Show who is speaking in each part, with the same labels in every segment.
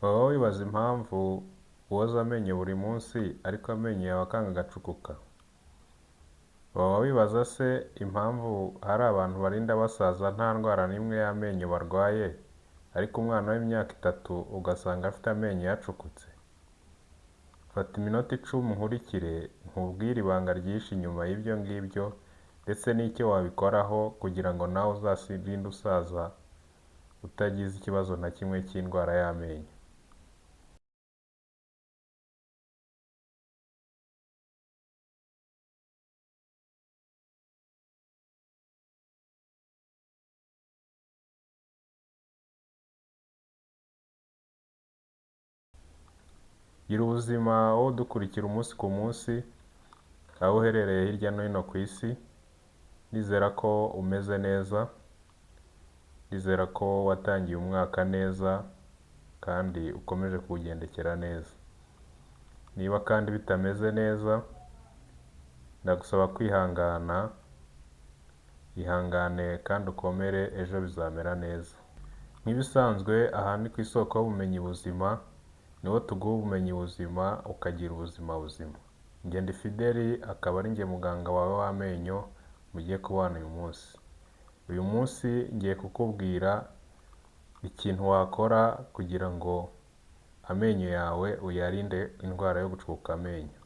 Speaker 1: Waba wibaza impamvu woza amenyo buri munsi ariko amenyo yawe akanga agacukuka? Waba wibaza se impamvu hari abantu barinda basaza nta ndwara n'imwe y'amenyo barwaye, ariko umwana w'imyaka 3 ugasanga afite amenyo yacukutse? Fata iminota 10 nkurikire nkubwire ibanga ryinshi inyuma y'ibyo ngibyo ndetse n'icyo wabikoraho kugira ngo nawe uzasirinde usaza utagize ikibazo na kimwe cy'indwara y'amenyo. Gira ubuzima wowe udukurikira umunsi ku munsi, aho uherereye hirya no hino ku isi. Nizera ko umeze neza, nizera ko watangiye umwaka neza kandi ukomeje kuwugendekera neza. Niba kandi bitameze neza, ndagusaba kwihangana, ihangane kandi ukomere, ejo bizamera neza. Nk'ibisanzwe aha ni ku isoko y'ubumenyi buzima, niho tuguha ubumenyi buzima ukagira ubuzima buzima. Njye ndi Fideli, akaba ari njye muganga wawe w'amenyo mugiye kubana uyu munsi. Uyu munsi ngiye kukubwira ikintu wakora kugira ngo amenyo yawe uyarinde indwara yo gucukuka amenyo.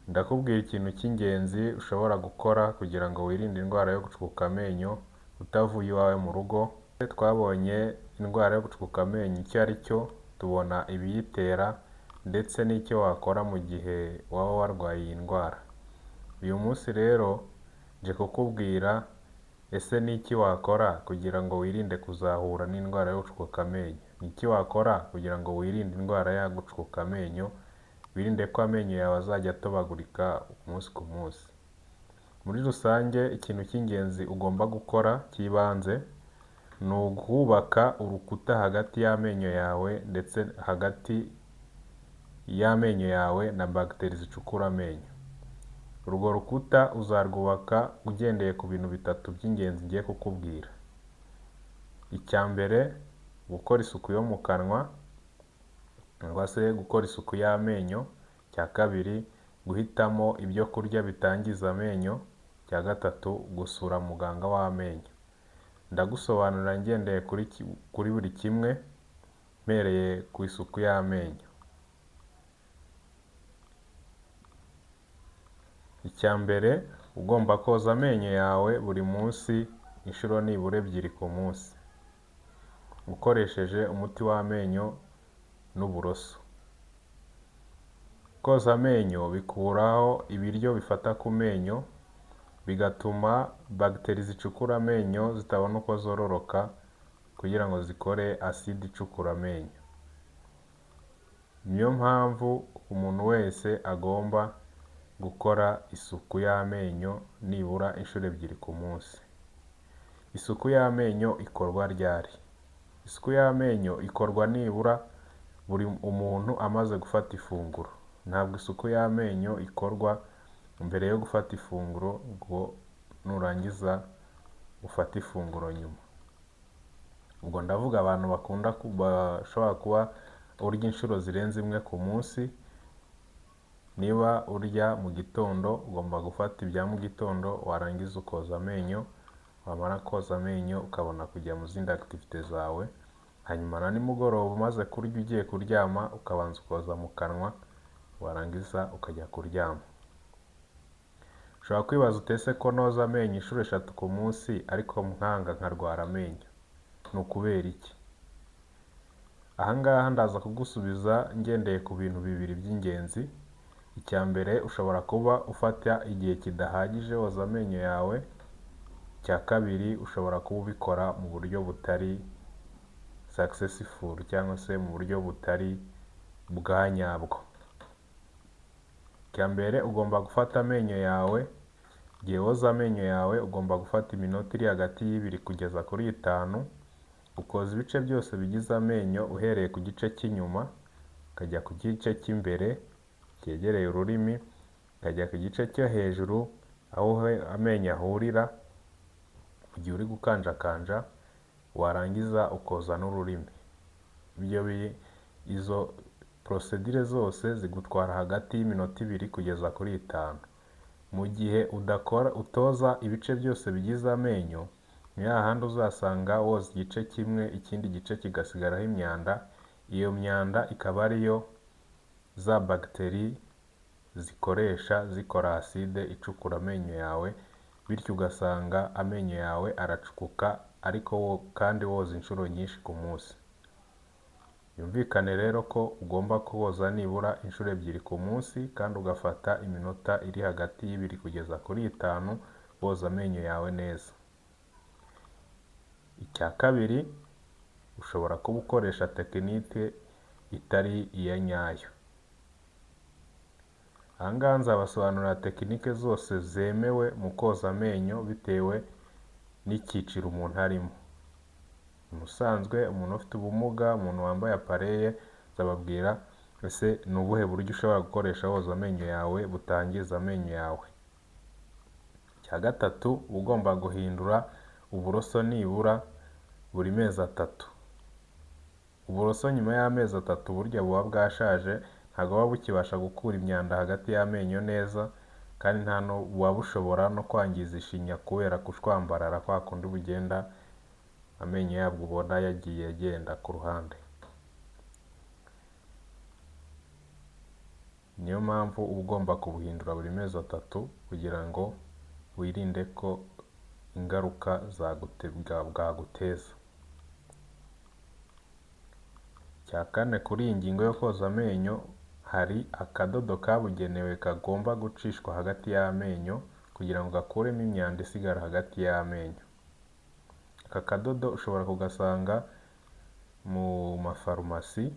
Speaker 1: Ndakubwira ikintu cy'ingenzi ushobora gukora kugira ngo wirinde indwara yo gucukuka amenyo utavuye iwawe mu rugo. Twabonye indwara yo gucukuka amenyo icyo ari cyo, tubona ibiyitera ndetse n'icyo wakora mu gihe waba warwaye iyi ndwara. Uyu munsi rero nje kukubwira ese ni iki wakora kugira ngo wirinde kuzahura n'indwara yo gucukuka amenyo. Ni iki wakora kugira ngo wirinde indwara yo gucukuka amenyo, wirinde ko amenyo yawe azajya atobagurika umunsi ku munsi. Muri rusange ikintu cy'ingenzi ugomba gukora cy'ibanze ni ukubaka urukuta hagati y'amenyo yawe ndetse hagati y'amenyo yawe na bagiteri zicukura amenyo. Urwo rukuta uzarwubaka ugendeye ku bintu bitatu by'ingenzi ngiye kukubwira. Icya mbere, gukora isuku yo mu kanwa cyangwa se gukora isuku y'amenyo. Icya kabiri, guhitamo ibyo kurya bitangiza amenyo. Icya gatatu, gusura muganga w'amenyo. Ndagusobanurira ngendeye kuri buri kimwe, mpereye ku isuku y'amenyo. Icya mbere, ugomba koza amenyo yawe buri munsi inshuro nibura 2 ku munsi, ukoresheje umuti w'amenyo n'uburoso. Koza amenyo bikuraho ibiryo bifata ku menyo, bigatuma bagiteri zicukura amenyo zitabona uko zororoka kugira ngo zikore aside icukura amenyo. Niyo mpamvu umuntu wese agomba gukora isuku y'amenyo nibura inshuro 2 ku munsi. Isuku y'amenyo ikorwa ryari? Isuku y'amenyo ikorwa nibura buri umuntu amaze gufata ifunguro. Ntabwo isuku y'amenyo ikorwa mbere yo gufata ifunguro ngo nurangiza ufate ifunguro nyuma. Ubwo ndavuga abantu bashobora kuba urya inshuro zirenze 1 ku munsi. Niba urya mu gitondo ugomba gufata ibya mu gitondo, warangiza ukoza amenyo, wamara koza amenyo ukabona kujya mu zindi activite zawe. Hanyuma na nimugoroba umaze kurya ugiye kuryama ukabanza ukoza mu kanwa, warangiza ukajya kuryama. Ushobora kwibaza utese ko noza amenyo inshuro 3 ku munsi ariko nkanga nkarwara amenyo, ni ukubera iki? Ahangaha ndaza kugusubiza ngendeye ku bintu bibiri by'ingenzi. Icya mbere, ushobora kuba ufata igihe kidahagije woza amenyo yawe. Icya kabiri, ushobora kuba ubikora mu buryo butari successful cyangwa se mu buryo butari bwa nyabwo. Icya mbere, ugomba gufata amenyo yawe, igihe woza amenyo yawe ugomba gufata iminota iri hagati y'2 kugeza kuri 5, ukoza ibice byose bigize amenyo uhereye ku gice cy'inyuma ukajya ku gice cy'imbere cyegereye ururimi, ukajya ku gice cyo hejuru aho amenyo ahurira mu gihe uri gukanjakanja, warangiza ukoza n'ururimi. Izo procedure zose zigutwara hagati y'iminota 2 kugeza kuri 5. Mu gihe utoza ibice byose bigize amenyo, ni hahandi uzasanga woza igice kimwe, ikindi gice kigasigaraho imyanda. Iyo myanda ikaba ariyo za bagiteri zikoresha zikora acide icukura amenyo yawe, bityo ugasanga amenyo yawe aracukuka, ariko kandi woza inshuro nyinshi ku munsi. Yumvikane rero ko ugomba kuwoza nibura inshuro 2 ku munsi, kandi ugafata iminota iri hagati y'2 kugeza kuri 5 woza amenyo yawe neza. Icya kabiri, ushobora kuba ukoresha tekinike itari iya nyayo. Ahangaha nzabasobanurira tekinike zose zemewe mu koza amenyo bitewe n'icyiciro umuntu arimo. Musanzwe umuntu ufite ubumuga, umuntu wambaye apareye, nzababwira ese ni ubuhe buryo ushobora gukoresha woza amenyo yawe butangiza amenyo yawe. Icya gatatu, ugomba guhindura uburoso nibura buri mezi 3. Uburoso nyuma y'amezi 3 burya buba bwashaje, ntabwo buba bukibasha gukura imyanda hagati y'amenyo neza, kandi nta buba bushobora no kwangiza ishinya kubera kushwambarara kwa kundi bugenda amenyo yabwo ubona yagiye agenda ku ruhande. Niyo mpamvu uba ugomba kubuhindura buri mezi 3 kugira ngo wirinde ko ingaruka bwaguteza. Icya kane, kuri iyi ngingo yo koza amenyo, hari akadodo kabugenewe kagomba gucishwa hagati y'amenyo kugira ngo gakuremo imyanda isigara hagati y'amenyo. Aka kadodo ushobora kugasanga mu mafarumasi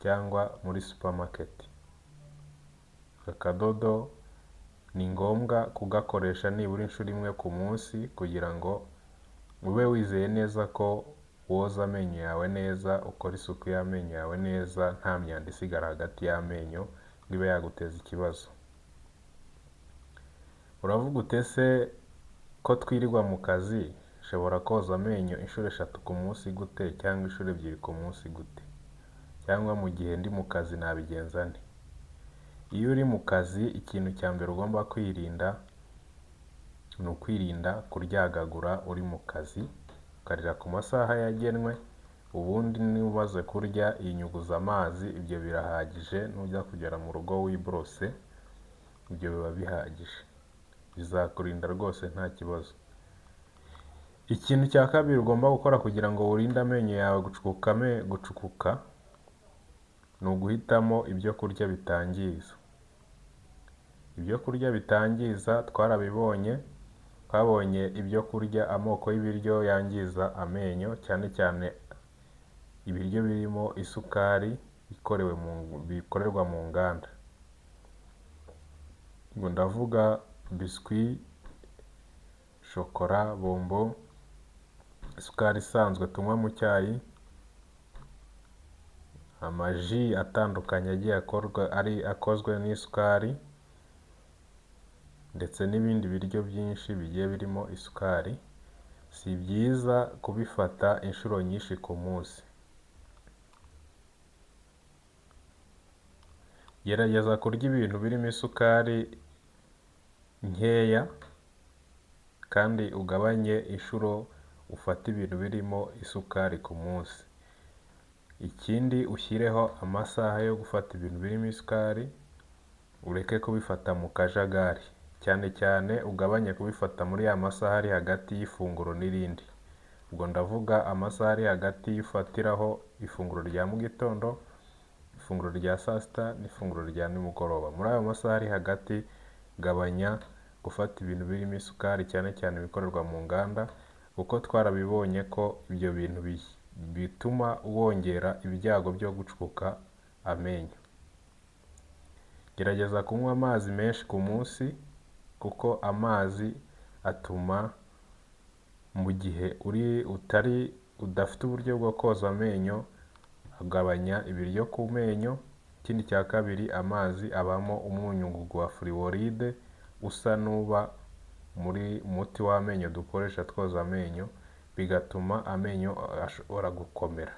Speaker 1: cyangwa muri supermarket. Aka kadodo ni ngombwa kugakoresha nibura inshuro 1 ku munsi kugira ngo ube wizeye neza ko woza amenyo yawe neza, ukora isuku y'amenyo yawe neza, nta myanda isigara hagati y'amenyo ngo ibe yaguteza ikibazo. Uravuga utese ko twirirwa mu kazi, ushobora koza amenyo inshuro 3 ku munsi gute, cyangwa inshuro 2 ku munsi gute, cyangwa mu gihe ndi mu kazi nabigenza nte? Iyo uri mu kazi, ikintu cya mbere ugomba kwirinda ni ukwirinda kuryagagura uri mu kazi, ukarira ku masaha yagenwe. Ubundi niba umaze kurya inyuguza amazi, ibyo birahagije. Nujya kugera mu rugo wiborose, ibyo biba bihagije, bizakurinda rwose nta kibazo. Ikintu cya kabiri ugomba gukora kugira ngo urinde amenyo yawe gucukuka ni uguhitamo ibyo kurya bitangiza. Ibyo kurya bitangiza twarabibonye. Twabonye ibyo kurya, amoko y'ibiryo yangiza amenyo, cyane cyane ibiryo birimo isukari bikorerwa mu nganda. Ngo ndavuga biswi, shokora, bombo, isukari isanzwe tunywa mu cyayi, amaji atandukanye agiye akozwe n'isukari, ndetse n'ibindi biryo byinshi bigiye birimo isukari. Si byiza kubifata inshuro nyinshi ku munsi. Gerageza kurya ibintu birimo isukari nkeya, kandi ugabanye inshuro ufata ibintu birimo isukari ku munsi. Ikindi, ushyireho amasaha yo gufata ibintu birimo isukari, ureke kubifata mu kajagari. Cyane cyane ugabanye kubifata muri ya masaha ari hagati y'ifunguro n'irindi. Ubwo ndavuga amasaha ari hagati y'ufatiraho ifunguro rya mu gitondo, ifunguro rya saa sita n'ifunguro rya nimugoroba. Muri ayo masaha ari hagati, gabanya gufata ibintu birimo isukari, cyane cyane ibikorerwa mu nganda, kuko twarabibonye ko ibyo bintu bituma wongera ibyago byo gucukuka amenyo. Gerageza kunywa amazi menshi ku munsi, kuko amazi atuma mu gihe udafite uburyo bwo koza amenyo, agabanya ibiryo ku menyo. Ikindi cya kabiri, amazi abamo umunyungugu wa fluoride usa n'uba muri umuti w'amenyo dukoresha twoza amenyo, bigatuma amenyo ashobora gukomera.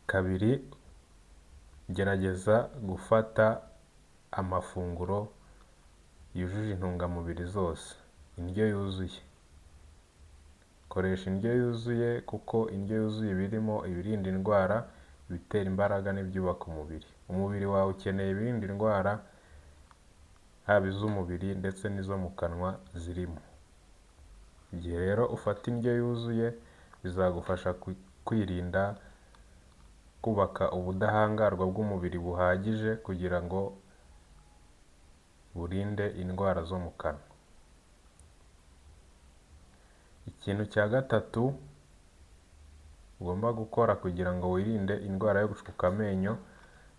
Speaker 1: Kabiri, gerageza gufata amafunguro yujuje intungamubiri zose, indyo yuzuye. Koresha indyo yuzuye kuko indyo yuzuye birimo ibirinda indwara, ibitera imbaraga n'ibyubaka umubiri. Umubiri wawe ukeneye ibirinda indwara, haba iz'umubiri ndetse n'izo mu kanwa zirimo. Igihe rero ufata indyo yuzuye bizagufasha kwirinda kubaka ubudahangarwa bw'umubiri buhagije kugira ngo burinde indwara zo mu kanwa. Ikintu cya gatatu ugomba gukora kugira ngo wirinde indwara yo gucukuka amenyo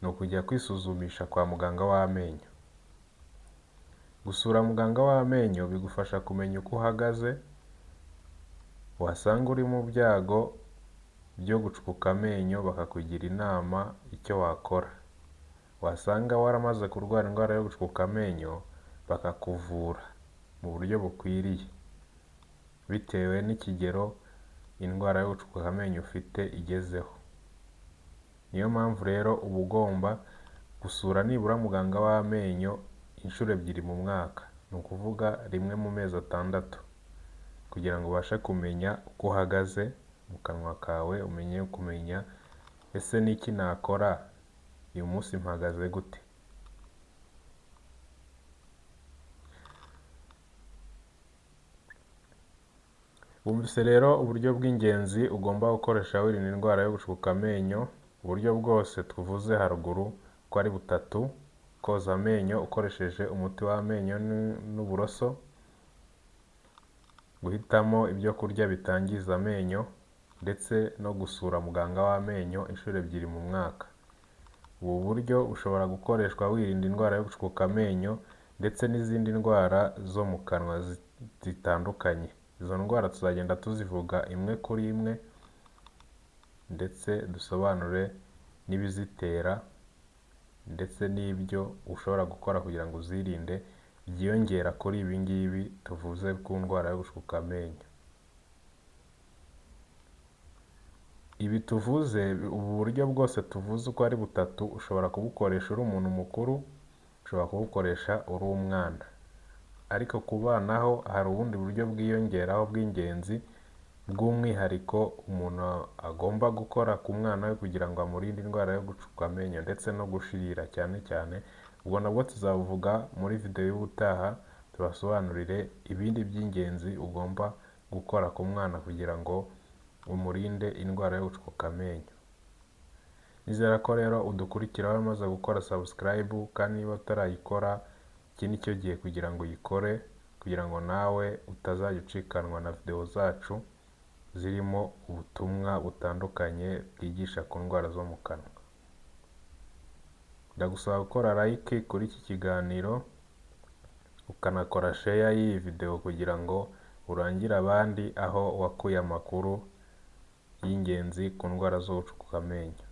Speaker 1: ni ukujya kwisuzumisha kwa muganga w'amenyo. Gusura muganga w'amenyo bigufasha kumenya uko uhagaze, wasanga uri mu byago byo gucukuka amenyo bakakugira inama icyo wakora. Wasanga waramaze kurwara indwara yo gucukuka amenyo bakakuvura mu buryo bukwiriye bitewe n'ikigero indwara yo gucukuka amenyo ufite igezeho. Niyo mpamvu rero uba ugomba gusura nibura muganga w'amenyo inshuro 2 mu mwaka, ni ukuvuga rimwe mu mezi 6, kugira ngo ubashe kumenya uko uhagaze mu kanwa kawe, kumenya ese n'iki nakora uyu munsi mpagaze gute. Wumvise rero uburyo bw'ingenzi ugomba gukoresha wirinda indwara yo gucukuka amenyo. Uburyo bwose tuvuze haruguru ko ari 3: koza amenyo ukoresheje umuti w'amenyo n'uburoso, guhitamo ibyo kurya bitangiza amenyo, ndetse no gusura muganga w'amenyo inshuro 2 mu mwaka. Ubu buryo bushobora gukoreshwa wirinda indwara yo gucukuka amenyo ndetse n'izindi ndwara zo mu kanwa zitandukanye. Izo ndwara tuzagenda tuzivuga imwe kuri imwe ndetse dusobanure n'ibizitera ndetse n'ibyo ushobora gukora kugira ngo uzirinde byiyongera kuri ibi ngibi tuvuze ku ndwara yo gucukuka amenyo. Ibi tuvuze, ubu buryo bwose tuvuze uko ari 3 ushobora kubukoresha uri umuntu mukuru, ushobora kubukoresha uri umwana. Ariko ku bana ho hari ubundi buryo bwiyongeraho bw'ingenzi bw'umwihariko umuntu agomba gukora ku mwana we kugira ngo amurinde indwara yo gucukuka amenyo ndetse no gushirira cyane cyane. Ubwo nabwo tuzabuvuga muri video y'ubutaha, tubasobanurire ibindi by'ingenzi ugomba gukora ku mwana kugira ngo umurinde indwara yo gucukuka amenyo. Nizera ko rero udukurikira wamaze gukora subscribe, kandi niba utarayikora iki ni cyo gihe kugira ngo uyikore, kugira ngo nawe utazajya ucikanwa na video zacu zirimo ubutumwa butandukanye bwigisha ku ndwara zo mu kanwa. Ndagusaba gukora like kuri iki kiganiro, ukanakora share y'iyi video kugira ngo urangire abandi aho wakuye amakuru y'ingenzi ku ndwara zo gucukuka amenyo.